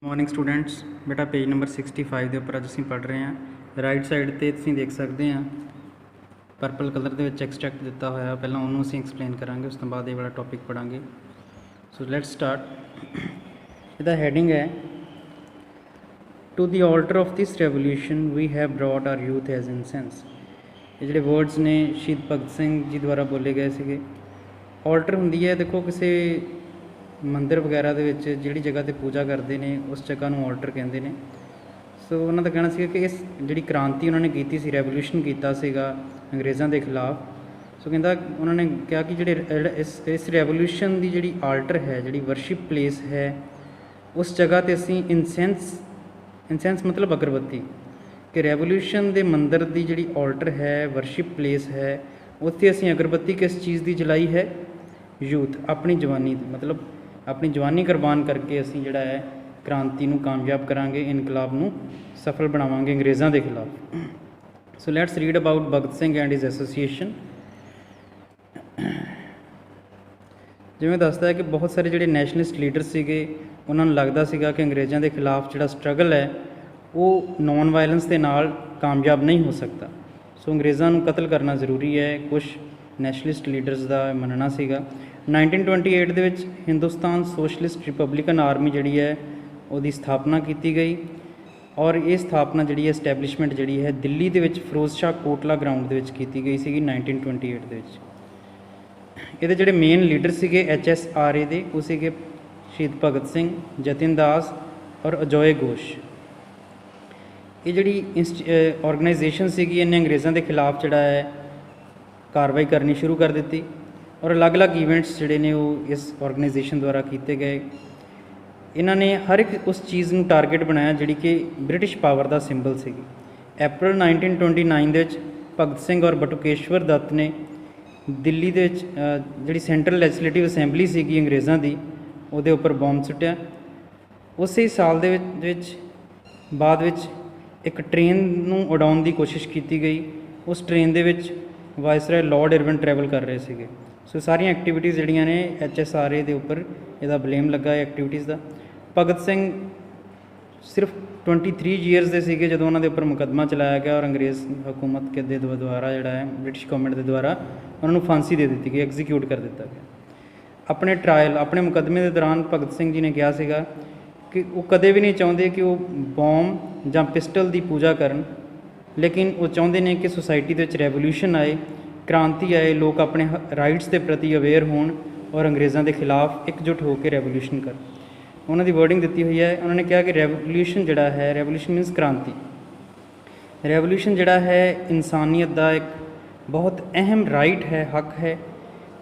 Morning students बेटा page number 65 ਦੇ ਉੱਪਰ ਅੱਜ ਅਸੀਂ ਪੜ੍ਹ ਰਹੇ ਹਾਂ। ਰਾਈਟ ਸਾਈਡ ਤੇ ਤੁਸੀਂ ਦੇਖ ਸਕਦੇ ਹਾਂ ਪਰਪਲ ਕਲਰ ਦੇ ਵਿੱਚ ਐਕਸਟ੍ਰੈਕਟ ਦਿੱਤਾ ਹੋਇਆ, ਪਹਿਲਾਂ ਉਹਨੂੰ ਅਸੀਂ ਐਕਸਪਲੇਨ ਕਰਾਂਗੇ, ਉਸ ਤੋਂ ਬਾਅਦ ਇਹ ਵਾਲਾ ਟੌਪਿਕ ਪੜਾਂਗੇ। So let's start. ਇਹਦਾ ਹੈਡਿੰਗ ਹੈ to the altar of this revolution we have brought our youth as incense. ਇਹ ਜਿਹੜੇ ਵਰਡਸ ਨੇ ਸ਼ਹੀਦ ਭਗਤ ਸਿੰਘ ਜੀ ਦੁਆਰਾ ਬੋਲੇ ਗਏ ਸੀਗੇ। ਆਲਟਰ ਹੁੰਦੀ ਹੈ, ਦੇਖੋ ਕਿਸੇ ਮੰਦਰ ਵਗੈਰਾ ਦੇ ਵਿੱਚ ਜਿਹੜੀ ਜਗ੍ਹਾ 'ਤੇ ਪੂਜਾ ਕਰਦੇ ਨੇ ਉਸ ਜਗ੍ਹਾ ਨੂੰ ਆਲਟਰ ਕਹਿੰਦੇ ਨੇ। ਸੋ ਉਹਨਾਂ ਦਾ ਕਹਿਣਾ ਸੀਗਾ ਕਿ ਇਸ ਜਿਹੜੀ ਕ੍ਰਾਂਤੀ ਉਹਨਾਂ ਨੇ ਕੀਤੀ ਸੀ, ਰੈਵੋਲੂਸ਼ਨ ਕੀਤਾ ਸੀਗਾ ਅੰਗਰੇਜ਼ਾਂ ਦੇ ਖਿਲਾਫ। ਸੋ ਕਹਿੰਦਾ ਉਹਨਾਂ ਨੇ ਕਿਹਾ ਕਿ ਜਿਹੜੇ ਇਸ ਰੈਵੋਲੂਸ਼ਨ ਦੀ ਜਿਹੜੀ ਆਲਟਰ ਹੈ, ਜਿਹੜੀ ਵਰਸ਼ਿਪ ਪਲੇਸ ਹੈ, ਉਸ ਜਗ੍ਹਾ 'ਤੇ ਅਸੀਂ ਇਨਸੈਂਸ ਮਤਲਬ ਅਗਰਬੱਤੀ, ਕਿ ਰੈਵੋਲੂਸ਼ਨ ਦੇ ਮੰਦਰ ਦੀ ਜਿਹੜੀ ਆਲਟਰ ਹੈ, ਵਰਸ਼ਿਪ ਪਲੇਸ ਹੈ, ਉੱਥੇ ਅਸੀਂ ਅਗਰਬੱਤੀ ਕਿਸ ਚੀਜ਼ ਦੀ ਜਲਾਈ ਹੈ? ਯੂਥ, ਆਪਣੀ ਜਵਾਨੀ ਦੀ, ਮਤਲਬ ਆਪਣੀ ਜਵਾਨੀ ਕੁਰਬਾਨ ਕਰਕੇ ਅਸੀਂ ਜਿਹੜਾ ਹੈ ਕ੍ਰਾਂਤੀ ਨੂੰ ਕਾਮਯਾਬ ਕਰਾਂਗੇ, ਇਨਕਲਾਬ ਨੂੰ ਸਫਲ ਬਣਾਵਾਂਗੇ ਅੰਗਰੇਜ਼ਾਂ ਦੇ ਖਿਲਾਫ। So let's read about Bhagat Singh and his association. ਜਿਵੇਂ ਦੱਸਦਾ ਹੈ ਕਿ ਬਹੁਤ ਸਾਰੇ ਜਿਹੜੇ ਨੈਸ਼ਨਲਿਸਟ ਲੀਡਰ ਸੀਗੇ, ਉਹਨਾਂ ਨੂੰ ਲੱਗਦਾ ਸੀਗਾ ਕਿ ਅੰਗਰੇਜ਼ਾਂ ਦੇ ਖਿਲਾਫ ਜਿਹੜਾ ਸਟਰਗਲ ਹੈ ਉਹ ਨੌਨ ਵਾਇਲੈਂਸ ਦੇ ਨਾਲ ਕਾਮਯਾਬ ਨਹੀਂ ਹੋ ਸਕਦਾ। ਸੋ ਅੰਗਰੇਜ਼ਾਂ ਨੂੰ ਕਤਲ ਕਰਨਾ ਜ਼ਰੂਰੀ ਹੈ, ਕੁਛ ਨੈਸ਼ਨਲਿਸਟ ਲੀਡਰਸ ਦਾ ਮੰਨਣਾ ਸੀਗਾ। 1928 ਦੇ ਵਿੱਚ ਹਿੰਦੁਸਤਾਨ ਸੋਸ਼ਲਿਸਟ ਰਿਪਬਲਿਕਨ ਆਰਮੀ ਜਿਹੜੀ ਹੈ ਉਹਦੀ ਸਥਾਪਨਾ ਕੀਤੀ ਗਈ, ਔਰ ਇਹ ਸਥਾਪਨਾ ਜਿਹੜੀ ਹੈ ਐਸਟੈਬਲਿਸ਼ਮੈਂਟ ਜਿਹੜੀ ਹੈ ਦਿੱਲੀ ਦੇ ਵਿੱਚ ਫਿਰੋਜ਼ ਸ਼ਾਹ ਕੋਟਲਾ ਗਰਾਊਂਡ ਦੇ ਵਿੱਚ ਕੀਤੀ ਗਈ ਸੀਗੀ 1928 ਦੇ ਵਿੱਚ। ਇਹਦੇ ਜਿਹੜੇ ਮੇਨ ਲੀਡਰ ਸੀਗੇ HSRA ਦੇ, ਉਹ ਸੀਗੇ ਸ਼ਹੀਦ ਭਗਤ ਸਿੰਘ, ਜਤਿਨ ਦਾਸ ਔਰ ਅਜੋਏ ਘੋਸ਼। ਇਹ ਜਿਹੜੀ ਆਰਗੇਨਾਈਜੇਸ਼ਨ ਸੀਗੀ, ਇਹਨੇ ਅੰਗਰੇਜ਼ਾਂ ਦੇ ਖਿਲਾਫ ਜਿਹੜਾ ਹੈ ਕਾਰਵਾਈ ਕਰਨੀ ਸ਼ੁਰੂ ਕਰ ਦਿੱਤੀ, ਔਰ ਅਲੱਗ-ਅਲੱਗ ਈਵੈਂਟਸ ਜਿਹੜੇ ਨੇ ਉਹ ਇਸ ਆਰਗੇਨਾਈਜੇਸ਼ਨ ਦੁਆਰਾ ਕੀਤੇ ਗਏ। ਇਹਨਾਂ ਨੇ ਹਰ ਇੱਕ ਉਸ ਚੀਜ਼ ਨੂੰ ਟਾਰਗੇਟ ਬਣਾਇਆ ਜਿਹੜੀ ਕਿ ਬ੍ਰਿਟਿਸ਼ ਪਾਵਰ ਦਾ ਸਿੰਬਲ ਸੀਗੀ। April 1929 ਦੇ ਵਿੱਚ ਭਗਤ ਸਿੰਘ ਔਰ ਬਟੁਕੇਸ਼ਵਰ ਦੱਤ ਨੇ ਦਿੱਲੀ ਦੇ ਵਿੱਚ ਜਿਹੜੀ ਸੈਂਟਰਲ ਲੈਜਿਸਲੇਟਿਵ ਅਸੈਂਬਲੀ ਸੀਗੀ ਅੰਗਰੇਜ਼ਾਂ ਦੀ, ਉਹਦੇ ਉੱਪਰ ਬੰਬ ਸੁੱਟਿਆ। ਉਸੇ ਸਾਲ ਦੇ ਵਿੱਚ ਬਾਅਦ ਵਿੱਚ ਇੱਕ ਟ੍ਰੇਨ ਨੂੰ ਉਡਾਉਣ ਦੀ ਕੋਸ਼ਿਸ਼ ਕੀਤੀ ਗਈ। ਉਸ ਟ੍ਰੇਨ ਦੇ ਵਿੱਚ ਵਾਇਸਰਾਏ ਲਾਰਡ ਇਰਵਿਨ ਟਰੈਵਲ ਕਰ ਰਹੇ ਸੀਗੇ। ਸੋ ਸਾਰੀਆਂ ਐਕਟੀਵਿਟੀਜ਼ ਜਿਹੜੀਆਂ ਨੇ HSRA ਦੇ ਉੱਪਰ ਇਹਦਾ ਬਲੇਮ ਲੱਗਾ ਹੈ ਐਕਟੀਵਿਟੀਜ਼ ਦਾ। ਭਗਤ ਸਿੰਘ ਸਿਰਫ 23 ਈਅਰਸ ਦੇ ਸੀਗੇ ਜਦੋਂ ਉਹਨਾਂ ਦੇ ਉੱਪਰ ਮੁਕੱਦਮਾ ਚਲਾਇਆ ਗਿਆ, ਔਰ ਅੰਗਰੇਜ਼ ਹਕੂਮਤ ਦੇ ਦੁਆਰਾ ਜਿਹੜਾ ਹੈ ਬ੍ਰਿਟਿਸ਼ ਗੌਰਮੈਂਟ ਦੇ ਦੁਆਰਾ ਉਹਨਾਂ ਨੂੰ ਫਾਂਸੀ ਦੇ ਦਿੱਤੀ ਗਈ, ਐਗਜ਼ੀਕਿਊਟ ਕਰ ਦਿੱਤਾ ਗਿਆ। ਆਪਣੇ ਟਰਾਇਲ, ਆਪਣੇ ਮੁਕੱਦਮੇ ਦੇ ਦੌਰਾਨ ਭਗਤ ਸਿੰਘ ਜੀ ਨੇ ਕਿਹਾ ਸੀਗਾ ਕਿ ਉਹ ਕਦੇ ਵੀ ਨਹੀਂ ਚਾਹੁੰਦੇ ਕਿ ਉਹ ਬੋਮ ਜਾਂ ਪਿਸਟਲ ਦੀ ਪੂਜਾ ਕਰਨ, ਲੇਕਿਨ ਉਹ ਚਾਹੁੰਦੇ ਨੇ ਕਿ ਸੁਸਾਇਟੀ ਦੇ ਵਿੱਚ ਰੈਵੋਲੂਸ਼ਨ ਆਏ, ਕ੍ਰਾਂਤੀ ਆਏ, ਲੋਕ ਆਪਣੇ ਰਾਈਟਸ ਦੇ ਪ੍ਰਤੀ ਅਵੇਅਰ ਹੋਣ ਔਰ ਅੰਗਰੇਜ਼ਾਂ ਦੇ ਖਿਲਾਫ ਇਕਜੁੱਟ ਹੋ ਕੇ ਰੈਵੋਲੂਸ਼ਨ ਕਰਨ। ਉਹਨਾਂ ਦੀ ਵਰਡਿੰਗ ਦਿੱਤੀ ਹੋਈ ਹੈ, ਉਹਨਾਂ ਨੇ ਕਿਹਾ ਕਿ ਰੈਵੋਲੂਸ਼ਨ ਜਿਹੜਾ ਹੈ, ਰੈਵੋਲੂਸ਼ਨ ਮੀਨਸ ਕ੍ਰਾਂਤੀ। ਰੈਵੋਲੂਸ਼ਨ ਜਿਹੜਾ ਹੈ ਇਨਸਾਨੀਅਤ ਦਾ ਇੱਕ ਬਹੁਤ ਅਹਿਮ ਰਾਈਟ ਹੈ, ਹੱਕ ਹੈ।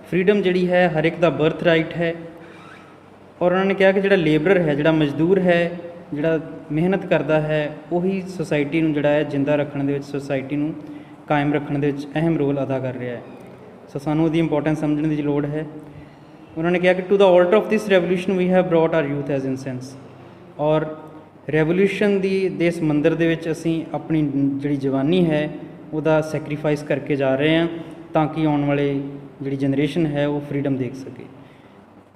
ਫਰੀਡਮ ਜਿਹੜੀ ਹੈ ਹਰ ਇੱਕ ਦਾ ਬਰਥ ਰਾਈਟ ਹੈ। ਔਰ ਉਹਨਾਂ ਨੇ ਕਿਹਾ ਕਿ ਜਿਹੜਾ ਲੇਬਰਰ ਹੈ, ਜਿਹੜਾ ਮਜ਼ਦੂਰ ਹੈ, ਜਿਹੜਾ ਮਿਹਨਤ ਕਰਦਾ ਹੈ, ਉਹੀ ਸੁਸਾਇਟੀ ਨੂੰ ਜਿਹੜਾ ਹੈ ਜਿੰਦਾ ਰੱਖਣ ਦੇ ਵਿੱਚ, ਸੁਸਾਇਟੀ ਨੂੰ ਕਾਇਮ ਰੱਖਣ ਦੇ ਵਿੱਚ ਅਹਿਮ ਰੋਲ ਅਦਾ ਕਰ ਰਿਹਾ ਹੈ। ਸੋ ਸਾਨੂੰ ਉਹਦੀ ਇੰਪੋਰਟੈਂਸ ਸਮਝਣ ਦੀ ਲੋੜ ਹੈ। ਉਹਨਾਂ ਨੇ ਕਿਹਾ ਕਿ to the altar of this revolution we have brought our youth as incense. ਔਰ ਰੈਵੋਲੂਸ਼ਨ ਦੇ ਇਸ ਮੰਦਰ ਦੇ ਵਿੱਚ ਅਸੀਂ ਆਪਣੀ ਜਿਹੜੀ ਜਵਾਨੀ ਹੈ ਉਹਦਾ ਸੈਕਰੀਫਾਈਸ ਕਰਕੇ ਜਾ ਰਹੇ ਹਾਂ, ਤਾਂ ਕਿ ਆਉਣ ਵਾਲੇ ਜਿਹੜੀ ਜਨਰੇਸ਼ਨ ਹੈ ਉਹ ਫਰੀਡਮ ਦੇਖ ਸਕੇ।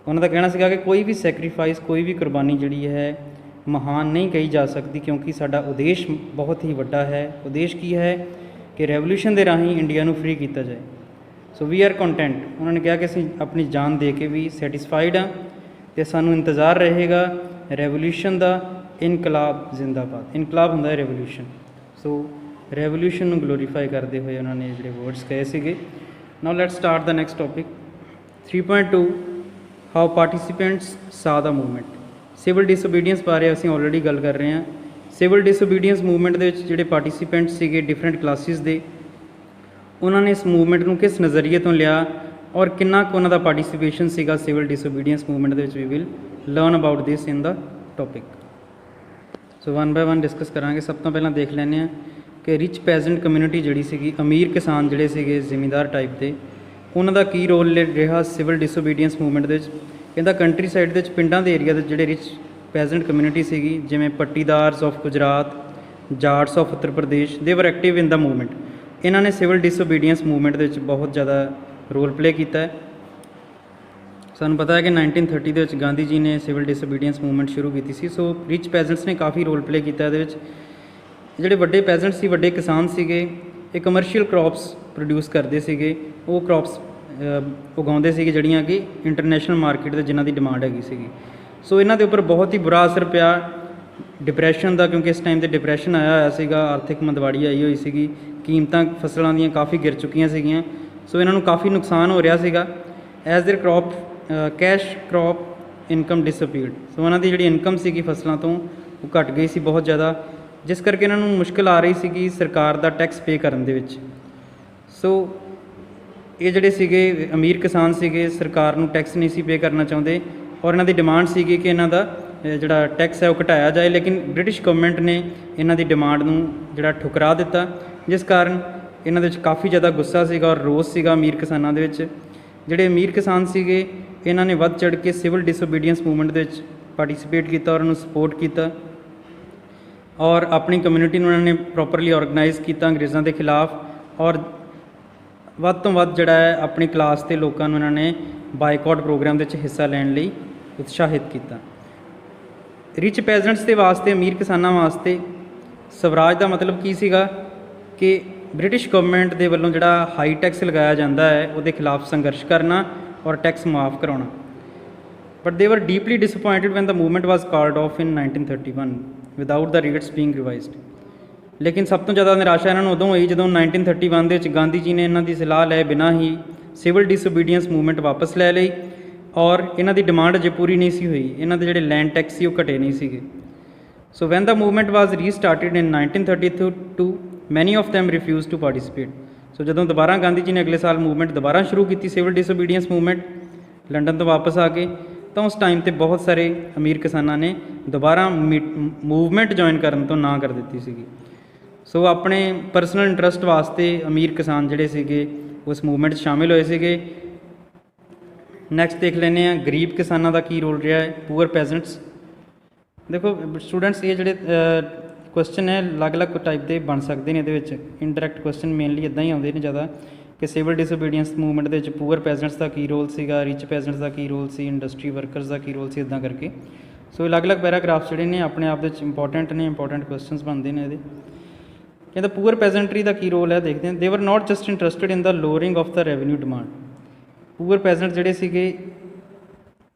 ਉਹਨਾਂ ਦਾ ਕਹਿਣਾ ਸੀਗਾ ਕਿ ਕੋਈ ਵੀ ਸੈਕਰੀਫਾਈਸ, ਕੋਈ ਵੀ ਕੁਰਬਾਨੀ ਜਿਹੜੀ ਹੈ ਮਹਾਨ ਨਹੀਂ ਕਹੀ ਜਾ ਸਕਦੀ, ਕਿਉਂਕਿ ਸਾਡਾ ਉਦੇਸ਼ ਬਹੁਤ ਹੀ ਵੱਡਾ ਹੈ। ਉਦੇਸ਼ ਕੀ ਹੈ? ਕਿ ਰੈਵੋਲੂਸ਼ਨ ਦੇ ਰਾਹੀਂ ਇੰਡੀਆ ਨੂੰ ਫਰੀ ਕੀਤਾ ਜਾਏ। ਸੋ ਵੀ ਆਰ ਕੰਟੈਂਟ। ਉਹਨਾਂ ਨੇ ਕਿਹਾ ਕਿ ਅਸੀਂ ਆਪਣੀ ਜਾਨ ਦੇ ਕੇ ਵੀ ਸੈਟਿਸਫਾਈਡ ਹਾਂ, ਅਤੇ ਸਾਨੂੰ ਇੰਤਜ਼ਾਰ ਰਹੇਗਾ ਰੈਵੋਲੂਸ਼ਨ ਦਾ। ਇਨਕਲਾਬ ਜ਼ਿੰਦਾਬਾਦ। ਇਨਕਲਾਬ ਹੁੰਦਾ ਹੈ ਰੈਵੋਲੂਸ਼ਨ। ਸੋ ਰੈਵੋਲੂਸ਼ਨ ਨੂੰ ਗਲੋਰੀਫਾਈ ਕਰਦੇ ਹੋਏ ਉਹਨਾਂ ਨੇ ਜਿਹੜੇ ਵਰਡਸ ਕਹੇ ਸੀਗੇ। ਨਾਓ let's start the next topic 3.2 how participants ਸਾ ਦਾ ਮੂਵਮੈਂਟ। ਸਿਵਲ ਡਿਸਓਬੀਡੀਐਂਸ ਬਾਰੇ ਅਸੀਂ ਆਲਰੇਡੀ ਗੱਲ ਕਰ ਰਹੇ ਹਾਂ। ਸਿਵਲ ਡਿਸਓਬੀਡੀਐਂਸ ਮੂਵਮੈਂਟ ਦੇ ਵਿੱਚ ਜਿਹੜੇ ਪਾਰਟੀਸੀਪੈਂਟ ਸੀਗੇ ਡਿਫਰੈਂਟ ਕਲਾਸਿਸ ਦੇ, ਉਹਨਾਂ ਨੇ ਇਸ ਮੂਵਮੈਂਟ ਨੂੰ ਕਿਸ ਨਜ਼ਰੀਏ ਤੋਂ ਲਿਆ ਔਰ ਕਿੰਨਾ ਕੁ ਉਹਨਾਂ ਦਾ ਪਾਰਟੀਸੀਪੇਸ਼ਨ ਸੀਗਾ ਸਿਵਲ ਡਿਸਓਬੀਡੀਐਂਸ ਮੂਵਮੈਂਟ ਦੇ ਵਿੱਚ। We will learn about this in the topic. So 1 by 1 discuss ਕਰਾਂਗੇ। ਸਭ ਤੋਂ ਪਹਿਲਾਂ ਦੇਖ ਲੈਂਦੇ ਹਾਂ ਕਿ ਰਿਚ ਪੈਜ਼ੈਂਟ ਕਮਿਊਨਿਟੀ ਜਿਹੜੀ ਸੀਗੀ, ਅਮੀਰ ਕਿਸਾਨ ਜਿਹੜੇ ਸੀਗੇ ਜ਼ਿਮੀਂਦਾਰ ਟਾਈਪ ਦੇ, ਉਹਨਾਂ ਦਾ ਕੀ ਰੋਲ ਰਿਹਾ ਸਿਵਲ ਡਿਸਓਬੀਡੀਐਂਸ ਮੂਵਮੈਂਟ ਦੇ ਵਿੱਚ। ਕਹਿੰਦਾ ਕੰਟਰੀ ਸਾਈਡ ਦੇ ਵਿੱਚ, ਪਿੰਡਾਂ ਦੇ ਏਰੀਆ ਦੇ ਜਿਹੜੇ ਰਿਚ ਪੈਜ਼ੈਂਟ ਕਮਿਊਨਿਟੀ ਸੀਗੀ, ਜਿਵੇਂ ਪੱਟੀਦਾਰਸ ਆਫ ਗੁਜਰਾਤ, ਜਾਟਸ ਆਫ ਉੱਤਰ ਪ੍ਰਦੇਸ਼, ਦੇ ਵਰ ਐਕਟਿਵ ਇਨ ਦਾ ਮੂਵਮੈਂਟ। ਇਹਨਾਂ ਨੇ ਸਿਵਲ ਡਿਸਓਬੀਡੀਐਂਸ ਮੂਵਮੈਂਟ ਦੇ ਵਿੱਚ ਬਹੁਤ ਜ਼ਿਆਦਾ ਰੋਲ ਪਲੇ ਕੀਤਾ ਹੈ। ਸਾਨੂੰ ਪਤਾ ਹੈ ਕਿ 1930 ਦੇ ਵਿੱਚ ਗਾਂਧੀ ਜੀ ਨੇ ਸਿਵਲ ਡਿਸਓਬੀਡੀਐਂਸ ਮੂਵਮੈਂਟ ਸ਼ੁਰੂ ਕੀਤੀ ਸੀ। ਸੋ ਰਿਚ ਪੈਜ਼ੈਂਟਸ ਨੇ ਕਾਫੀ ਰੋਲ ਪਲੇ ਕੀਤਾ ਇਹਦੇ ਵਿੱਚ। ਜਿਹੜੇ ਵੱਡੇ ਪੈਜ਼ੈਂਟ ਸੀ, ਵੱਡੇ ਕਿਸਾਨ ਸੀਗੇ, ਇਹ ਕਮਰਸ਼ੀਅਲ ਕ੍ਰੌਪਸ ਪ੍ਰੋਡਿਊਸ ਕਰਦੇ ਸੀਗੇ। ਉਹ ਕ੍ਰੌਪਸ ਉਗਾਉਂਦੇ ਸੀਗੇ ਜਿਹੜੀਆਂ ਕਿ ਇੰਟਰਨੈਸ਼ਨਲ ਮਾਰਕੀਟ ਦੇ ਜਿਨ੍ਹਾਂ ਦੀ ਡਿਮਾਂਡ ਹੈਗੀ ਸੀਗੀ। ਸੋ ਇਹਨਾਂ ਦੇ ਉੱਪਰ ਬਹੁਤ ਹੀ ਬੁਰਾ ਅਸਰ ਪਿਆ ਡਿਪਰੈਸ਼ਨ ਦਾ, ਕਿਉਂਕਿ ਇਸ ਟਾਈਮ 'ਤੇ ਡਿਪਰੈਸ਼ਨ ਆਇਆ ਹੋਇਆ ਸੀਗਾ, ਆਰਥਿਕ ਮੰਦਵਾੜੀ ਆਈ ਹੋਈ ਸੀਗੀ, ਕੀਮਤਾਂ ਫਸਲਾਂ ਦੀਆਂ ਕਾਫੀ ਗਿਰ ਚੁੱਕੀਆਂ ਸੀਗੀਆਂ। ਸੋ ਇਹਨਾਂ ਨੂੰ ਕਾਫੀ ਨੁਕਸਾਨ ਹੋ ਰਿਹਾ ਸੀਗਾ। As their crop cash crop income disappeared. So ਉਹਨਾਂ ਦੀ ਜਿਹੜੀ ਇਨਕਮ ਸੀਗੀ ਫਸਲਾਂ ਤੋਂ ਉਹ ਘੱਟ ਗਈ ਸੀ ਬਹੁਤ ਜ਼ਿਆਦਾ, ਜਿਸ ਕਰਕੇ ਇਹਨਾਂ ਨੂੰ ਮੁਸ਼ਕਿਲ ਆ ਰਹੀ ਸੀਗੀ ਸਰਕਾਰ ਦਾ ਟੈਕਸ ਪੇ ਕਰਨ ਦੇ ਵਿੱਚ। ਸੋ ਇਹ ਜਿਹੜੇ ਸੀਗੇ ਅਮੀਰ ਕਿਸਾਨ ਸੀਗੇ, ਸਰਕਾਰ ਨੂੰ ਟੈਕਸ ਨਹੀਂ ਸੀ ਪੇ ਕਰਨਾ ਚਾਹੁੰਦੇ, ਔਰ ਇਹਨਾਂ ਦੀ ਡਿਮਾਂਡ ਸੀਗੀ ਕਿ ਇਹਨਾਂ ਦਾ ਜਿਹੜਾ ਟੈਕਸ ਹੈ ਉਹ ਘਟਾਇਆ ਜਾਏ। ਲੇਕਿਨ ਬ੍ਰਿਟਿਸ਼ ਗਵਰਨਮੈਂਟ ਨੇ ਇਹਨਾਂ ਦੀ ਡਿਮਾਂਡ ਨੂੰ ਜਿਹੜਾ ਠੁਕਰਾ ਦਿੱਤਾ, ਜਿਸ ਕਾਰਨ ਇਹਨਾਂ ਦੇ ਵਿੱਚ ਕਾਫੀ ਜ਼ਿਆਦਾ ਗੁੱਸਾ ਸੀਗਾ ਔਰ ਰੋਸ ਸੀਗਾ ਅਮੀਰ ਕਿਸਾਨਾਂ ਦੇ ਵਿੱਚ। ਜਿਹੜੇ ਅਮੀਰ ਕਿਸਾਨ ਸੀਗੇ ਇਹਨਾਂ ਨੇ ਵੱਧ ਚੜ੍ਹ ਕੇ ਸਿਵਲ ਡਿਸਓਬੀਡੀਐਂਸ ਮੂਵਮੈਂਟ ਦੇ ਵਿੱਚ ਪਾਰਟੀਸਪੇਟ ਕੀਤਾ ਔਰ ਉਹਨੂੰ ਸਪੋਰਟ ਕੀਤਾ, ਔਰ ਆਪਣੀ ਕਮਿਊਨਿਟੀ ਨੂੰ ਉਹਨਾਂ ਨੇ ਪ੍ਰੋਪਰਲੀ ਔਰਗਨਾਈਜ਼ ਕੀਤਾ ਅੰਗਰੇਜ਼ਾਂ ਦੇ ਖਿਲਾਫ। ਔਰ ਵੱਧ ਤੋਂ ਵੱਧ ਜਿਹੜਾ ਹੈ ਆਪਣੀ ਕਲਾਸ ਦੇ ਲੋਕਾਂ ਨੂੰ ਇਹਨਾਂ ਨੇ ਬਾਈਕਾਟ ਪ੍ਰੋਗਰਾਮ ਦੇ ਵਿੱਚ ਹਿੱਸਾ ਲੈਣ ਲਈ ਉਤਸ਼ਾਹਿਤ ਕੀਤਾ। ਰਿਚ ਪੈਜ਼ੈਂਟਸ ਦੇ ਵਾਸਤੇ, ਅਮੀਰ ਕਿਸਾਨਾਂ ਵਾਸਤੇ ਸਵਰਾਜ ਦਾ ਮਤਲਬ ਕੀ ਸੀਗਾ ਕਿ ਬ੍ਰਿਟਿਸ਼ ਗਵਰਨਮੈਂਟ ਦੇ ਵੱਲੋਂ ਜਿਹੜਾ ਹਾਈ ਟੈਕਸ ਲਗਾਇਆ ਜਾਂਦਾ ਹੈ ਉਹਦੇ ਖਿਲਾਫ ਸੰਘਰਸ਼ ਕਰਨਾ ਔਰ ਟੈਕਸ ਮਾਫ ਕਰਾਉਣਾ। But they were deeply disappointed when the movement was called off in 1931 without the rates being revised. ਲੇਕਿਨ ਸਭ ਤੋਂ ਜ਼ਿਆਦਾ ਨਿਰਾਸ਼ਾ ਇਹਨਾਂ ਨੂੰ ਉਦੋਂ ਹੋਈ ਜਦੋਂ 1931 ਦੇ ਵਿੱਚ ਗਾਂਧੀ ਜੀ ਨੇ ਇਹਨਾਂ ਦੀ ਸਲਾਹ ਲਏ ਬਿਨਾਂ ਹੀ ਸਿਵਲ ਡਿਸਓਬੀਡੀਐਂਸ ਮੂਵਮੈਂਟ ਵਾਪਸ ਲੈ ਲਈ, ਔਰ ਇਹਨਾਂ ਦੀ ਡਿਮਾਂਡ ਅਜੇ ਪੂਰੀ ਨਹੀਂ ਸੀ ਹੋਈ। ਇਹਨਾਂ ਦੇ ਜਿਹੜੇ ਲੈਂਡ ਟੈਕਸ ਸੀ ਉਹ ਘਟੇ ਨਹੀਂ ਸੀਗੇ। So when the movement was ਰੀਸਟਾਰਟਿਡ in 1932 many of them refuse to participate. So ਜਦੋਂ ਦੁਬਾਰਾ ਗਾਂਧੀ ਜੀ ਨੇ ਅਗਲੇ ਸਾਲ ਮੂਵਮੈਂਟ ਦੁਬਾਰਾ ਸ਼ੁਰੂ ਕੀਤੀ, ਸਿਵਲ ਡਿਸਓਬੀਡੀਐਂਸ ਮੂਵਮੈਂਟ, ਲੰਡਨ ਤੋਂ ਵਾਪਸ ਆ ਕੇ, ਤਾਂ ਉਸ ਟਾਈਮ 'ਤੇ ਬਹੁਤ ਸਾਰੇ ਅਮੀਰ ਕਿਸਾਨਾਂ ਨੇ ਦੁਬਾਰਾ ਮੂਵਮੈਂਟ ਜੁਆਇਨ ਕਰਨ ਤੋਂ ਨਾ ਕਰ ਦਿੱਤੀ ਸੀਗੀ। ਸੋ ਆਪਣੇ ਪਰਸਨਲ ਇੰਟਰਸਟ ਵਾਸਤੇ ਅਮੀਰ ਕਿਸਾਨ ਜਿਹੜੇ ਸੀਗੇ ਉਸ ਮੂਵਮੈਂਟ 'ਚ ਸ਼ਾਮਿਲ ਹੋਏ ਸੀਗੇ। ਨੈਕਸਟ ਦੇਖ ਲੈਂਦੇ ਹਾਂ ਗਰੀਬ ਕਿਸਾਨਾਂ ਦਾ ਕੀ ਰੋਲ ਰਿਹਾ ਹੈ, ਪੂਅਰ ਪੈਜ਼ੈਂਟਸ। ਦੇਖੋ ਸਟੂਡੈਂਟਸ, ਇਹ ਜਿਹੜੇ ਕੁਐਸਚਨ ਹੈ ਅਲੱਗ-ਅਲੱਗ ਟਾਈਪ ਦੇ ਬਣ ਸਕਦੇ ਨੇ। ਇਹਦੇ ਵਿੱਚ ਇਨਡਾਇਰੈਕਟ ਕੁਐਸਚਨ ਮੇਨਲੀ ਇੱਦਾਂ ਹੀ ਆਉਂਦੇ ਨੇ ਜ਼ਿਆਦਾ, ਕਿ ਸਿਵਲ ਡਿਸਓਬੀਡੀਐਂਸ ਮੂਵਮੈਂਟ ਦੇ ਵਿੱਚ ਪੂਅਰ ਪੈਜ਼ੈਂਟਸ ਦਾ ਕੀ ਰੋਲ ਸੀਗਾ, ਰਿਚ ਪੈਜ਼ੈਂਟਸ ਦਾ ਕੀ ਰੋਲ ਸੀ, ਇੰਡਸਟਰੀ ਵਰਕਰਸ ਦਾ ਕੀ ਰੋਲ ਸੀ, ਇੱਦਾਂ ਕਰਕੇ। ਸੋ ਅਲੱਗ-ਅਲੱਗ ਪੈਰਾਗ੍ਰਾਫਸ ਜਿਹੜੇ ਨੇ ਆਪਣੇ ਆਪ ਦੇ ਵਿੱਚ ਇੰਪੋਰਟੈਂਟ ਨੇ, ਇੰਪੋਰਟੈਂਟ ਕੁਐਸਚਨਸ ਬਣਦੇ ਨੇ ਇਹਦੇ। ਕਹਿੰਦਾ ਪੂਅਰ ਪੈਜ਼ੈਂਟਰੀ ਦਾ ਕੀ ਰੋਲ ਹੈ, ਦੇਖਦੇ ਹਾਂ। They were not just interested in the lowering of the revenue demand. Poor peasant ਜਿਹੜੇ ਸੀਗੇ,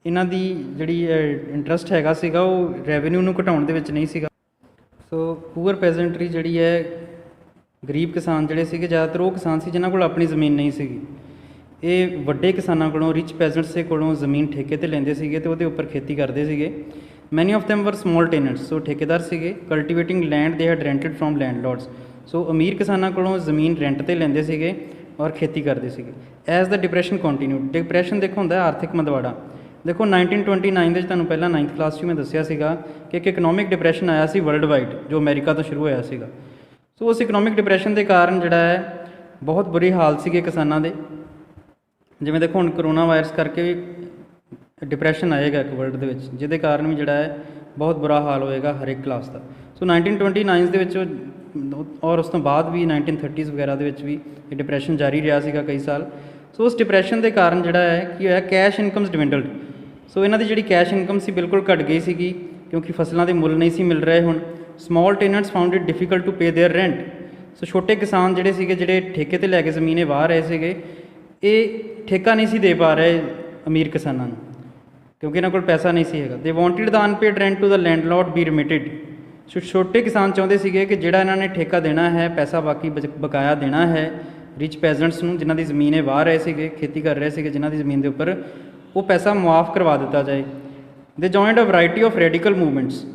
ਇਹਨਾਂ ਦੀ ਜਿਹੜੀ ਇੰਟਰਸਟ ਹੈਗਾ ਸੀਗਾ ਉਹ ਰੈਵਨਿਊ ਨੂੰ ਘਟਾਉਣ ਦੇ ਵਿੱਚ ਨਹੀਂ ਸੀਗਾ। ਸੋ ਪੂਅਰ ਪੈਜ਼ੈਂਟਰੀ ਜਿਹੜੀ ਹੈ, ਗਰੀਬ ਕਿਸਾਨ ਜਿਹੜੇ ਸੀਗੇ, ਜ਼ਿਆਦਾਤਰ ਉਹ ਕਿਸਾਨ ਸੀ ਜਿਨ੍ਹਾਂ ਕੋਲ ਆਪਣੀ ਜ਼ਮੀਨ ਨਹੀਂ ਸੀਗੀ। ਇਹ ਵੱਡੇ ਕਿਸਾਨਾਂ ਕੋਲੋਂ, ਰਿਚ ਪੈਜ਼ੈਂਟਸ ਦੇ ਕੋਲੋਂ ਜ਼ਮੀਨ ਠੇਕੇ 'ਤੇ ਲੈਂਦੇ ਸੀਗੇ ਅਤੇ ਉਹਦੇ ਉੱਪਰ ਖੇਤੀ ਕਰਦੇ ਸੀਗੇ। ਮੈਨੀ ਆਫ ਦੈਮ ਵਰ ਸਮੋਲ ਟੇਨੈਂਟਸ। ਸੋ ਠੇਕੇਦਾਰ ਸੀਗੇ। ਕਲਟੀਵੇਟਿੰਗ ਲੈਂਡ ਦੇ ਹੈਡ ਰੈਂਟਡ ਫਰੋਮ ਲੈਂਡਲੋਰਡਸ। ਸੋ ਅਮੀਰ ਕਿਸਾਨਾਂ ਕੋਲੋਂ ਜ਼ਮੀਨ ਰੈਂਟ 'ਤੇ ਲੈਂਦੇ ਸੀਗੇ ਔਰ ਖੇਤੀ ਕਰਦੇ ਸੀਗੇ। ਐਜ਼ ਦਾ ਡਿਪਰੈਸ਼ਨ ਕੰਟੀਨਿਊਡ। ਡਿਪਰੈਸ਼ਨ ਦੇਖੋ ਹੁੰਦਾ ਆਰਥਿਕ ਮੰਦਵਾੜਾ। ਦੇਖੋ 1929 ਦੇ ਵਿੱਚ ਤੁਹਾਨੂੰ ਪਹਿਲਾਂ 9th ਕਲਾਸ 'ਚ ਮੈਂ ਦੱਸਿਆ ਸੀਗਾ ਕਿ ਇੱਕ ਇਕਨੋਮਿਕ ਡਿਪਰੈਸ਼ਨ ਆਇਆ ਸੀ ਵਰਲਡ ਵਾਈਡ, ਜੋ ਅਮਰੀਕਾ ਤੋਂ ਸ਼ੁਰੂ ਹੋਇਆ ਸੀਗਾ। ਸੋ ਉਸ ਇਕਨੋਮਿਕ ਡਿਪਰੈਸ਼ਨ ਦੇ ਕਾਰਨ ਜਿਹੜਾ ਹੈ ਬਹੁਤ ਬੁਰੀ ਹਾਲ ਸੀਗੇ ਕਿਸਾਨਾਂ ਦੇ। ਜਿਵੇਂ ਦੇਖੋ ਹੁਣ ਕਰੋਨਾ ਵਾਇਰਸ ਕਰਕੇ ਵੀ ਡਿਪਰੈਸ਼ਨ ਆਏਗਾ ਇੱਕ ਵਰਲਡ ਦੇ ਵਿੱਚ, ਜਿਹਦੇ ਕਾਰਨ ਵੀ ਜਿਹੜਾ ਹੈ ਬਹੁਤ ਬੁਰਾ ਹਾਲ ਹੋਏਗਾ ਹਰ ਇੱਕ ਕਲਾਸ ਦਾ। ਸੋ 1929 ਦੇ ਵਿੱਚ ਔਰ ਉਸ ਤੋਂ ਬਾਅਦ ਵੀ 1930s ਵਗੈਰਾ ਦੇ ਵਿੱਚ ਵੀ ਇਹ ਡਿਪਰੈਸ਼ਨ ਜਾਰੀ ਰਿਹਾ ਸੀਗਾ ਕਈ ਸਾਲ। ਸੋ ਉਸ ਡਿਪਰੈਸ਼ਨ ਦੇ ਕਾਰਨ ਜਿਹੜਾ ਹੈ ਕੀ ਹੋਇਆ, ਕੈਸ਼ ਇਨਕਮਸ ਡਿਵਿੰਡਲਡ। ਸੋ ਇਹਨਾਂ ਦੀ ਜਿਹੜੀ ਕੈਸ਼ ਇਨਕਮ ਸੀ ਬਿਲਕੁਲ ਘਟ ਗਈ ਸੀਗੀ, ਕਿਉਂਕਿ ਫਸਲਾਂ ਦੇ ਮੁੱਲ ਨਹੀਂ ਸੀ ਮਿਲ ਰਹੇ ਹੁਣ। Small tenants found it difficult to pay their rent. So ਛੋਟੇ ਕਿਸਾਨ ਜਿਹੜੇ ਸੀਗੇ, ਜਿਹੜੇ ਠੇਕੇ 'ਤੇ ਲੈ ਕੇ ਜ਼ਮੀਨੇ ਵਾਹ ਰਹੇ ਸੀਗੇ, ਇਹ ਠੇਕਾ ਨਹੀਂ ਸੀ ਦੇ ਪਾ ਰਹੇ ਅਮੀਰ ਕਿਸਾਨਾਂ ਨੂੰ, ਕਿਉਂਕਿ ਇਹਨਾਂ ਕੋਲ ਪੈਸਾ ਨਹੀਂ ਸੀ ਹੈਗਾ। They wanted the unpaid rent to the landlord be remitted. So ਛੋਟੇ ਕਿਸਾਨ ਚਾਹੁੰਦੇ ਸੀਗੇ ਕਿ ਜਿਹੜਾ ਇਹਨਾਂ ਨੇ ਠੇਕਾ ਦੇਣਾ ਹੈ, ਪੈਸਾ ਬਾਕੀ ਬਕਾਇਆ ਦੇਣਾ ਹੈ ਰਿਚ ਪੈਜ਼ੈਂਟਸ ਨੂੰ, ਜਿਨ੍ਹਾਂ ਦੀ ਜ਼ਮੀਨ ਇਹ ਵਾਹ ਰਹੇ ਸੀਗੇ, ਖੇਤੀ ਕਰ ਰਹੇ ਸੀਗੇ ਜਿਨ੍ਹਾਂ ਦੀ ਜ਼ਮੀਨ ਦੇ ਉੱਪਰ, ਉਹ ਪੈਸਾ ਮੁਆਫ ਕਰਵਾ ਦਿੱਤਾ ਜਾਏ। They joined a variety of radical movements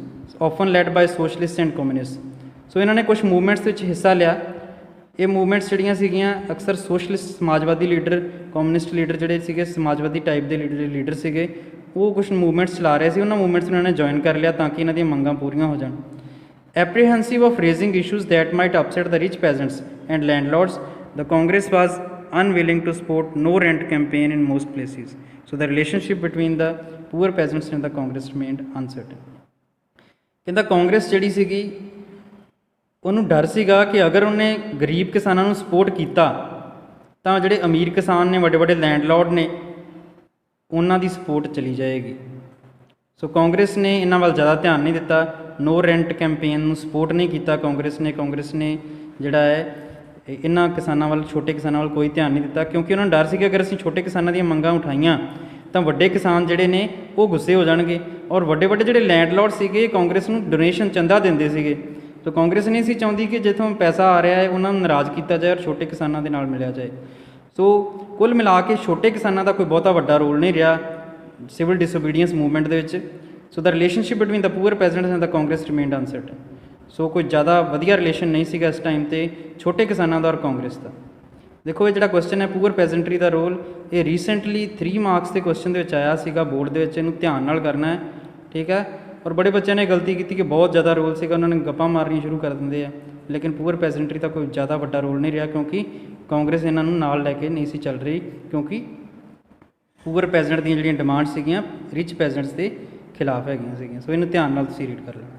often led by socialist and communist. So ਇਹਨਾਂ ਨੇ ਕੁਛ ਮੂਵਮੈਂਟਸ ਵਿੱਚ ਹਿੱਸਾ ਲਿਆ। ਇਹ ਮੂਵਮੈਂਟਸ ਜਿਹੜੀਆਂ ਸੀਗੀਆਂ ਅਕਸਰ ਸੋਸ਼ਲਿਸਟ, ਸਮਾਜਵਾਦੀ ਲੀਡਰ, ਕਮਿਊਨਿਸਟ ਲੀਡਰ ਜਿਹੜੇ ਸੀਗੇ, ਸਮਾਜਵਾਦੀ ਟਾਈਪ ਦੇ ਲੀਡਰ ਸੀਗੇ, ਉਹ ਕੁਛ ਮੂਵਮੈਂਟਸ ਚਲਾ ਰਹੇ ਸੀ। ਉਹਨਾਂ ਮੂਵਮੈਂਟਸ ਨੂੰ ਇਹਨਾਂ ਨੇ ਜੁਆਇਨ ਕਰ ਲਿਆ ਤਾਂ ਕਿ ਇਹਨਾਂ ਦੀਆਂ ਮੰਗਾਂ ਪੂਰੀਆਂ ਹੋ ਜਾਣ। Apprehensive of raising issues that might upset the rich peasants and landlords, the Congress was unwilling to support no rent campaign in most places. So the relationship between the poor peasants and the Congress remained uncertain. ਕਹਿੰਦਾ ਕਾਂਗਰਸ ਜਿਹੜੀ ਸੀਗੀ ਉਹਨੂੰ ਡਰ ਸੀਗਾ ਕਿ ਅਗਰ ਉਹਨੇ ਗਰੀਬ ਕਿਸਾਨਾਂ ਨੂੰ ਸਪੋਰਟ ਕੀਤਾ ਤਾਂ ਜਿਹੜੇ ਅਮੀਰ ਕਿਸਾਨ ਨੇ, ਵੱਡੇ ਵੱਡੇ ਲੈਂਡਲੋਰਡ ਨੇ, ਉਹਨਾਂ ਦੀ ਸਪੋਰਟ ਚਲੀ ਜਾਏਗੀ। ਸੋ ਕਾਂਗਰਸ ਨੇ ਇਹਨਾਂ ਵੱਲ ਜ਼ਿਆਦਾ ਧਿਆਨ ਨਹੀਂ ਦਿੱਤਾ। ਨੋ ਰੈਂਟ ਕੈਂਪੇਨ ਨੂੰ ਸਪੋਰਟ ਨਹੀਂ ਕੀਤਾ ਕਾਂਗਰਸ ਨੇ ਜਿਹੜਾ ਹੈ ਇਹਨਾਂ ਕਿਸਾਨਾਂ ਵੱਲ, ਛੋਟੇ ਕਿਸਾਨਾਂ ਵੱਲ ਕੋਈ ਧਿਆਨ ਨਹੀਂ ਦਿੱਤਾ, ਕਿਉਂਕਿ ਉਹਨਾਂ ਨੂੰ ਡਰ ਸੀ ਕਿ ਅਗਰ ਅਸੀਂ ਛੋਟੇ ਕਿਸਾਨਾਂ ਦੀਆਂ ਮੰਗਾਂ ਉਠਾਈਆਂ ਤਾਂ ਵੱਡੇ ਕਿਸਾਨ ਜਿਹੜੇ ਨੇ ਉਹ ਗੁੱਸੇ ਹੋ ਜਾਣਗੇ। ਔਰ ਵੱਡੇ ਵੱਡੇ ਜਿਹੜੇ ਲੈਂਡਲੋਰਡ ਸੀਗੇ ਕਾਂਗਰਸ ਨੂੰ ਡੋਨੇਸ਼ਨ ਚੰਦਾ ਦਿੰਦੇ ਸੀਗੇ। ਸੋ ਕਾਂਗਰਸ ਨਹੀਂ ਸੀ ਚਾਹੁੰਦੀ ਕਿ ਜਿੱਥੋਂ ਪੈਸਾ ਆ ਰਿਹਾ ਹੈ ਉਹਨਾਂ ਨੂੰ ਨਾਰਾਜ਼ ਕੀਤਾ ਜਾਏ ਔਰ ਛੋਟੇ ਕਿਸਾਨਾਂ ਦੇ ਨਾਲ ਮਿਲਿਆ ਜਾਏ। ਸੋ ਕੁੱਲ ਮਿਲਾ ਕੇ ਛੋਟੇ ਕਿਸਾਨਾਂ ਦਾ ਕੋਈ ਬਹੁਤਾ ਵੱਡਾ ਰੋਲ ਨਹੀਂ ਰਿਹਾ ਸਿਵਲ ਡਿਸਓਬੀਡੀਐਂਸ ਮੂਵਮੈਂਟ ਦੇ ਵਿੱਚ। So the relationship between the poor peasants and the Congress remained uncertain. So ਕੋਈ ਜ਼ਿਆਦਾ ਵਧੀਆ ਰਿਲੇਸ਼ਨ ਨਹੀਂ ਸੀਗਾ ਇਸ ਟਾਈਮ 'ਤੇ ਛੋਟੇ ਕਿਸਾਨਾਂ ਦਾ ਔਰ ਕਾਂਗਰਸ ਦਾ। ਦੇਖੋ ਇਹ ਜਿਹੜਾ ਕੁਐਸਚਨ ਹੈ ਪੂਅਰ ਪੈਜ਼ੈਂਟਰੀ ਦਾ ਰੋਲ, ਇਹ ਰੀਸੈਂਟਲੀ 3 ਮਾਰਕਸ ਦੇ ਕੁਐਸਚਨ ਦੇ ਵਿੱਚ ਆਇਆ ਸੀਗਾ ਬੋਰਡ ਦੇ ਵਿੱਚ, ਇਹਨੂੰ ਧਿਆਨ ਨਾਲ ਕਰਨਾ ਹੈ, ਠੀਕ ਹੈ। ਔਰ ਬੜੇ ਬੱਚਿਆਂ ਨੇ ਗਲਤੀ ਕੀਤੀ ਕਿ ਬਹੁਤ ਜ਼ਿਆਦਾ ਰੋਲ ਸੀਗਾ, ਉਹਨਾਂ ਨੇ ਗੱਪਾਂ ਮਾਰਨੀਆਂ ਸ਼ੁਰੂ ਕਰ ਦਿੰਦੇ ਆ, ਲੇਕਿਨ ਪੂਅਰ ਪੈਜ਼ੈਂਟਰੀ ਦਾ ਕੋਈ ਜ਼ਿਆਦਾ ਵੱਡਾ ਰੋਲ ਨਹੀਂ ਰਿਹਾ, ਕਿਉਂਕਿ ਕਾਂਗਰਸ ਇਹਨਾਂ ਨੂੰ ਨਾਲ ਲੈ ਕੇ ਨਹੀਂ ਸੀ ਚੱਲ ਰਹੀ, ਕਿਉਂਕਿ ਪੂਅਰ ਪੈਜ਼ੈਂਟ ਦੀਆਂ ਜਿਹੜੀਆਂ ਡਿਮਾਂਡ ਸੀਗੀਆਂ ਰਿਚ ਪੈਜ਼ੈਂਟਸ ਦੇ ਖਿਲਾਫ ਹੈਗੀਆਂ ਸੀਗੀਆਂ। ਸੋ ਇਹਨੂੰ ਧਿਆਨ ਨਾਲ ਤੁਸੀਂ ਰੀਡ ਕਰ ਲੈਣਾ।